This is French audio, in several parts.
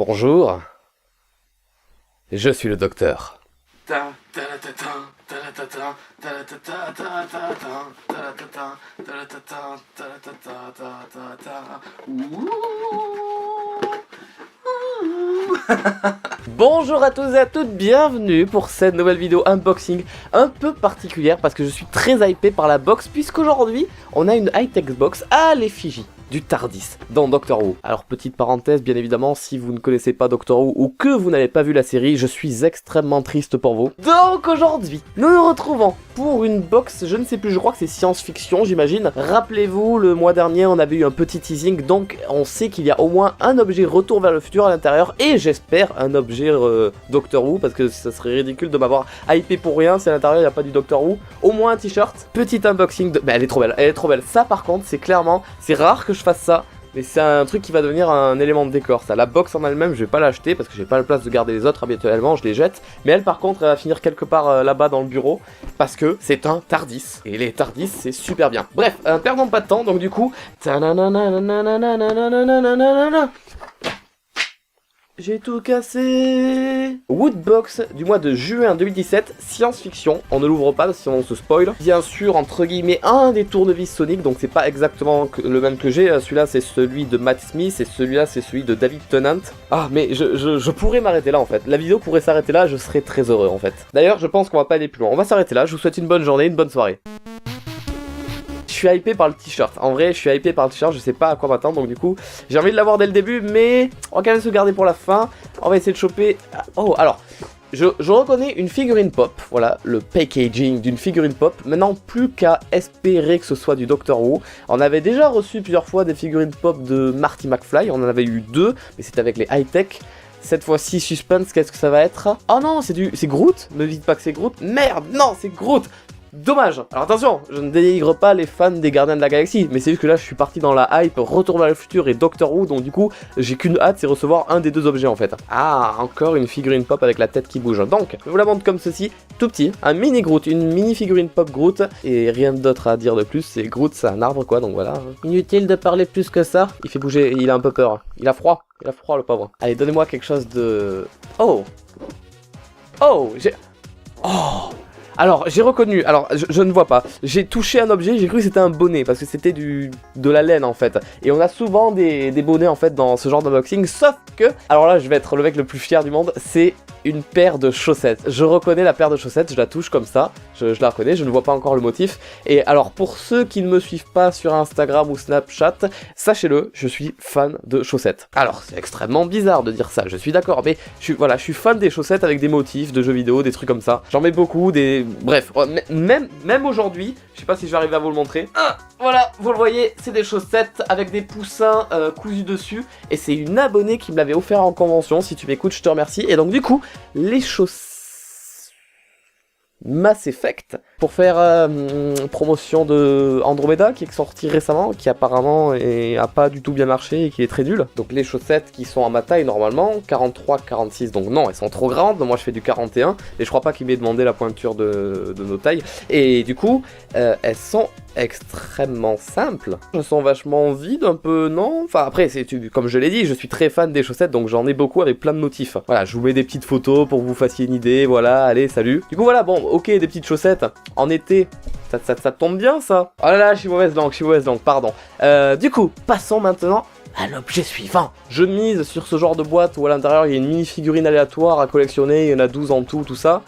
Bonjour, je suis le docteur. Bonjour à tous et à toutes, bienvenue pour cette nouvelle vidéo unboxing un peu particulière parce que je suis très hypé par la box puisqu'aujourd'hui on a une high-tech box à l'effigie du TARDIS dans Doctor Who. Alors petite parenthèse, bien évidemment, si vous ne connaissez pas Doctor Who ou que vous n'avez pas vu la série, je suis extrêmement triste pour vous. Donc aujourd'hui, nous nous retrouvons pour une box, je ne sais plus, je crois que c'est science-fiction, j'imagine. Rappelez-vous, le mois dernier, on avait eu un petit teasing, donc on sait qu'il y a au moins un objet retour vers le futur à l'intérieur, et j'espère un objet Doctor Who, parce que ça serait ridicule de m'avoir hypé pour rien si à l'intérieur il n'y a pas du Doctor Who. Au moins un t-shirt, petit unboxing de... Mais elle est trop belle, elle est trop belle. Ça par contre, c'est clairement, c'est rare que je fasse ça, mais c'est un truc qui va devenir un élément de décor. Ça, la box en elle-même, je vais pas l'acheter parce que j'ai pas la place de garder les autres habituellement, je les jette. Mais elle, par contre, elle va finir quelque part là-bas dans le bureau parce que c'est un TARDIS. Et les TARDIS, c'est super bien. Bref, perdons pas de temps, donc du coup... J'ai tout cassé. Woodbox du mois de juin 2017, science-fiction, on ne l'ouvre pas sinon on se spoil. Bien sûr, entre guillemets, un des tournevis Sonic, donc c'est pas exactement le même que j'ai, celui-là c'est celui de Matt Smith et celui-là c'est celui de David Tennant. Ah mais je pourrais m'arrêter là en fait, la vidéo pourrait s'arrêter là, je serais très heureux en fait. D'ailleurs je pense qu'on va pas aller plus loin, on va s'arrêter là, je vous souhaite une bonne journée, une bonne soirée. Je suis hypé par le t-shirt, en vrai je suis hypé par le t-shirt, je sais pas à quoi m'attendre donc du coup j'ai envie de l'avoir dès le début mais on va quand même se garder pour la fin, on va essayer de choper... Oh alors, je reconnais une figurine pop, voilà le packaging d'une figurine pop, maintenant plus qu'à espérer que ce soit du Doctor Who. On avait déjà reçu plusieurs fois des figurines pop de Marty McFly, on en avait eu deux mais c'était avec les high-tech. Cette fois-ci, suspense, qu'est-ce que ça va être? Oh non, c'est Groot. Ne dites pas que c'est Groot. Merde, non, c'est Groot. Dommage. Alors attention, je ne dénigre pas les fans des Gardiens de la Galaxie, mais c'est juste que là je suis parti dans la hype, Retour vers le futur et Doctor Who, donc du coup j'ai qu'une hâte, c'est recevoir un des deux objets en fait. Ah, encore une figurine pop avec la tête qui bouge. Donc, je vous la montre comme ceci, tout petit, un mini Groot, une mini figurine pop Groot, et rien d'autre à dire de plus, c'est Groot, c'est un arbre quoi, donc voilà. Inutile de parler plus que ça, il fait bouger, il a un peu peur, il a froid le pauvre. Allez, donnez-moi quelque chose de... Oh, j'ai... Oh. Alors, j'ai reconnu, alors je ne vois pas, j'ai touché un objet, j'ai cru que c'était un bonnet, parce que c'était de la laine en fait. Et on a souvent des bonnets en fait dans ce genre d'unboxing, sauf que, alors là je vais être le mec le plus fier du monde, c'est une paire de chaussettes. Je reconnais la paire de chaussettes, je la touche comme ça, je la reconnais, je ne vois pas encore le motif. Et alors pour ceux qui ne me suivent pas sur Instagram ou Snapchat, sachez-le, je suis fan de chaussettes. Alors c'est extrêmement bizarre de dire ça, je suis d'accord, mais je suis fan des chaussettes avec des motifs de jeux vidéo, des trucs comme ça. J'en mets beaucoup, bref, même aujourd'hui, je sais pas si je vais arriver à vous le montrer. Voilà, vous le voyez, c'est des chaussettes avec des poussins cousus dessus. Et c'est une abonnée qui me l'avait offert en convention, si tu m'écoutes, je te remercie. Et donc du coup, les chaussettes Mass Effect pour faire promotion de Andromeda qui est sorti récemment, qui apparemment a pas du tout bien marché et qui est très nul. Donc les chaussettes qui sont à ma taille normalement, 43, 46, donc non, elles sont trop grandes, moi je fais du 41 et je crois pas qu'il m'ait demandé la pointure de nos tailles. Et du coup, elles sont extrêmement simples. Elles sont vachement vides un peu, non? Enfin après, comme je l'ai dit, je suis très fan des chaussettes donc j'en ai beaucoup avec plein de motifs. Voilà, je vous mets des petites photos pour que vous fassiez une idée, voilà, allez, salut. Du coup voilà, bon, ok, des petites chaussettes en été, ça tombe bien ça. Oh là là, je suis mauvaise langue, pardon. Du coup, passons maintenant à l'objet suivant. Je mise sur ce genre de boîte où à l'intérieur il y a une mini figurine aléatoire à collectionner, il y en a 12 en tout ça.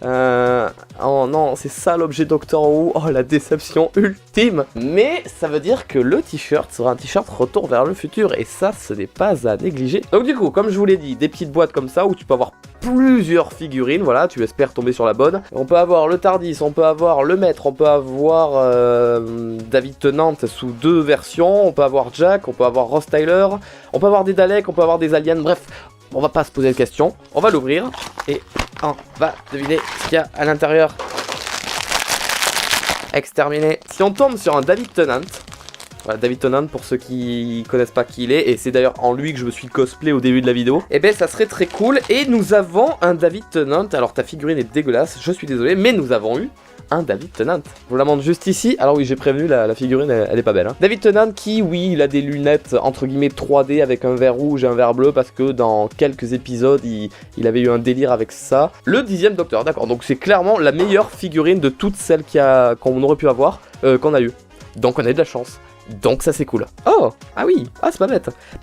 Oh non, c'est ça l'objet Doctor Who, oh la déception ultime. Mais ça veut dire que le t-shirt sera un t-shirt Retour vers le futur, et ça, ce n'est pas à négliger. Donc du coup, comme je vous l'ai dit, des petites boîtes comme ça, où tu peux avoir plusieurs figurines, voilà, tu espères tomber sur la bonne. On peut avoir le TARDIS, on peut avoir le Maître, on peut avoir David Tennant sous deux versions, on peut avoir Jack, on peut avoir Ross Tyler, on peut avoir des Daleks, on peut avoir des aliens, bref, on va pas se poser de questions, on va l'ouvrir, et on va deviner ce qu'il y a à l'intérieur. Exterminé. Si on tombe sur un David Tennant, voilà, David Tennant pour ceux qui connaissent pas qui il est, et c'est d'ailleurs en lui que je me suis cosplay au début de la vidéo, et ben ça serait très cool. Et nous avons un David Tennant, alors ta figurine est dégueulasse, je suis désolé, mais nous avons eu un David Tennant. Je vous la montre juste ici. Alors oui, j'ai prévenu, la figurine, elle est pas belle. Hein. David Tennant qui, oui, il a des lunettes entre guillemets 3D avec un verre rouge et un verre bleu parce que dans quelques épisodes, il avait eu un délire avec ça. Le 10e Docteur, d'accord. Donc c'est clairement la meilleure figurine de toutes celles qu'on aurait pu avoir, qu'on a eu. Donc on a eu de la chance. Donc ça c'est cool. Oh, ah oui, ah c'est pas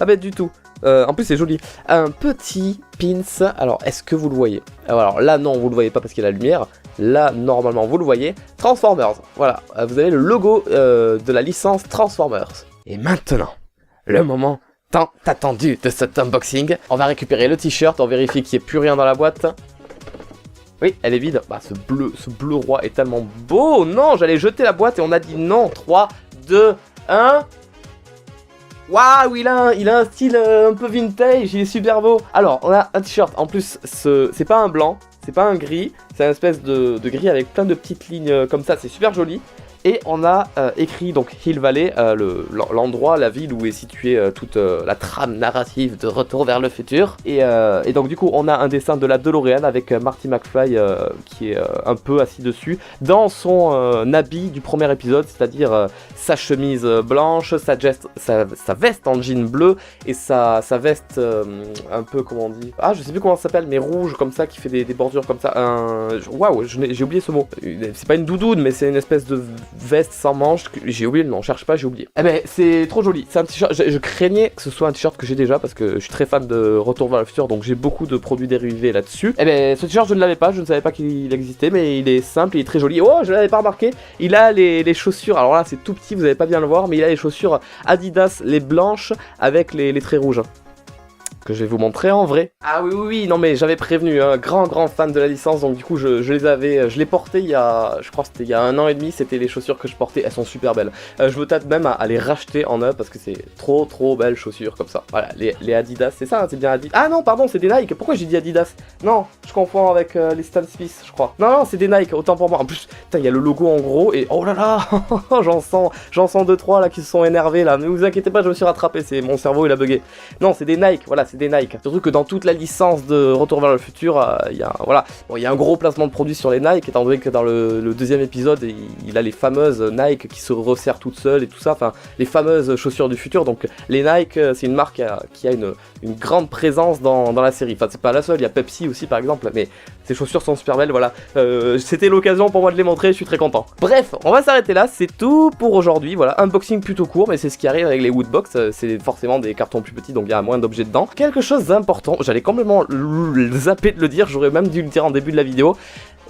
bête du tout. En plus c'est joli. Un petit pins, alors est-ce que vous le voyez? Alors là non, vous le voyez pas parce qu'il y a la lumière. Là normalement vous le voyez. Transformers, voilà, vous avez le logo de la licence Transformers. Et maintenant, le moment tant attendu de cet unboxing. On va récupérer le t-shirt, on vérifie qu'il n'y ait plus rien dans la boîte. Oui, elle est vide. Bah ce bleu roi est tellement beau. Non, j'allais jeter la boîte et on a dit non. 3, 2, 1. Waouh, il a un style un peu vintage, il est super beau. Alors, on a un t-shirt, en plus, c'est pas un blanc, c'est pas un gris, c'est une espèce de gris avec plein de petites lignes comme ça, c'est super joli. Et on a écrit donc Hill Valley, l'endroit, la ville où est située toute la trame narrative de Retour vers le futur. Et donc du coup on a un dessin de la DeLorean avec Marty McFly qui est un peu assis dessus dans son habit du premier épisode, c'est-à-dire sa chemise blanche, sa veste en jean bleu et sa veste un peu, comment on dit, ah je sais plus comment ça s'appelle, mais rouge comme ça qui fait des bordures comme ça. Waouh, j'ai oublié ce mot. C'est pas une doudoune mais c'est une espèce de veste sans manches, j'ai oublié le nom, cherche pas, j'ai oublié. Eh ben c'est trop joli, c'est un t-shirt, je craignais que ce soit un t-shirt que j'ai déjà parce que je suis très fan de Retour vers le futur donc j'ai beaucoup de produits dérivés là-dessus. Eh ben ce t-shirt je ne l'avais pas, je ne savais pas qu'il existait mais il est simple, il est très joli. Oh je l'avais pas remarqué, il a les chaussures, alors là c'est tout petit, vous n'allez pas bien le voir mais il a les chaussures Adidas, les blanches avec les traits rouges. Que je vais vous montrer en vrai. Ah oui, non mais j'avais prévenu, un grand fan de la licence, donc du coup je les portais il y a, je crois que c'était il y a 1 an et demi, c'était les chaussures que je portais, elles sont super belles. Je me tâte même à les racheter en neuf parce que c'est trop belles chaussures comme ça. Voilà, les Adidas, c'est ça, hein, c'est bien Adidas. Ah non, pardon, c'est des Nike, pourquoi j'ai dit Adidas? Non, je confonds avec les Stan Smith, je crois. Non, c'est des Nike, autant pour moi. En plus, putain, il y a le logo en gros et oh là là, j'en sens 2-3 là qui se sont énervés là, mais vous inquiétez pas, je me suis rattrapé, c'est mon cerveau il a bugué. Non, c'est des Nike, voilà, c'est des Nike. Surtout que dans toute la licence de Retour vers le futur, il y a un gros placement de produits sur les Nike, étant donné que dans le deuxième épisode, il a les fameuses Nike qui se resserrent toutes seules et tout ça, enfin les fameuses chaussures du futur. Donc les Nike, c'est une marque qui a une grande présence dans la série. Enfin c'est pas la seule, il y a Pepsi aussi par exemple, mais ces chaussures sont super belles, voilà. C'était l'occasion pour moi de les montrer, je suis très content. Bref, on va s'arrêter là, c'est tout pour aujourd'hui. Voilà, unboxing plutôt court, mais c'est ce qui arrive avec les Woodbox, c'est forcément des cartons plus petits, donc il y a moins d'objets dedans. Quelque chose d'important, j'allais complètement zapper de le dire, j'aurais même dû le dire en début de la vidéo.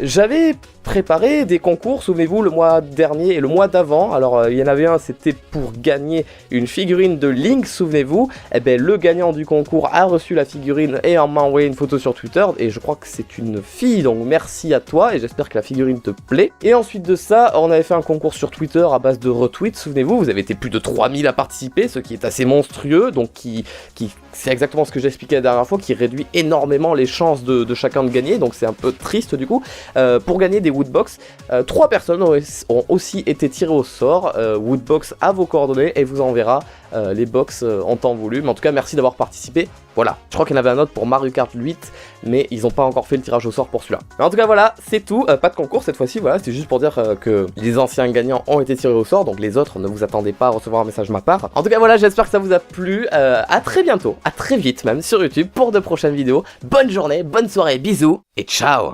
J'avais préparé des concours, souvenez-vous, le mois dernier et le mois d'avant. Alors il y en avait un, c'était pour gagner une figurine de Link, souvenez-vous. Et ben le gagnant du concours a reçu la figurine et m'a envoyé une photo sur Twitter. Et je crois que c'est une fille, donc merci à toi et j'espère que la figurine te plaît. Et ensuite de ça, on avait fait un concours sur Twitter à base de retweets, souvenez-vous. Vous avez été plus de 3000 à participer, ce qui est assez monstrueux, donc c'est exactement ce que j'expliquais la dernière fois, qui réduit énormément les chances de chacun de gagner, donc c'est un peu triste du coup. Pour gagner des Woodbox, 3 personnes ont aussi été tirées au sort. Woodbox a vos coordonnées et vous enverra les box en temps voulu. Mais en tout cas, merci d'avoir participé. Voilà, je crois qu'il y en avait un autre pour Mario Kart 8, mais ils n'ont pas encore fait le tirage au sort pour celui-là. Mais en tout cas, voilà, c'est tout. Pas de concours cette fois-ci, voilà, c'est juste pour dire que les anciens gagnants ont été tirés au sort, donc les autres, ne vous attendez pas à recevoir un message de ma part. En tout cas, voilà, j'espère que ça vous a plu. À très bientôt, à très vite même sur YouTube pour de prochaines vidéos. Bonne journée, bonne soirée, bisous et ciao!